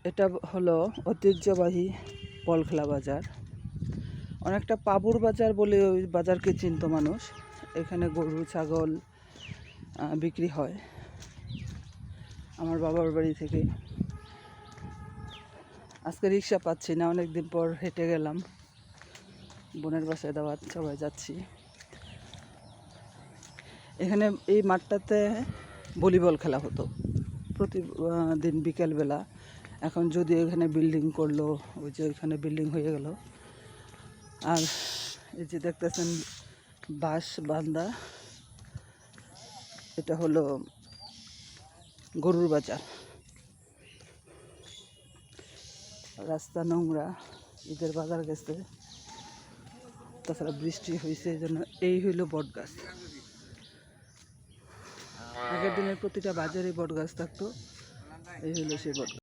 এটা হলো ঐতিহ্যবাহী বলখেলা বাজার। অনেকটা পাবুর বাজার বলে ওই বাজারকে চিনত মানুষ। এখানে গরু ছাগল বিক্রি হয়। আমার বাবার বাড়ি থেকে আজকে রিক্সা পাচ্ছি না, অনেক দিন পর হেঁটে গেলাম। বোনের বাসায় দাওয়াত, সবাই যাচ্ছি। এখানে এই মাঠটাতে ভলিবল খেলা হতো প্রতিদিন বিকেলবেলা। এখন যদি এখানে বিল্ডিং করলো, ওই যে ওইখানে বিল্ডিং হয়ে গেল। আর এই যে দেখতেছেন বাঁশ বান্দা, এটা হলো গরুর বাজার। রাস্তা নোংরা, ঈদের বাজার গেছে, তাছাড়া বৃষ্টি হয়েছে, এই জন্য। এই হইল বট গাছ। আগের দিনের প্রতিটা বাজারে বট গাছ থাকতো, এই হইল সেই বট গাছ।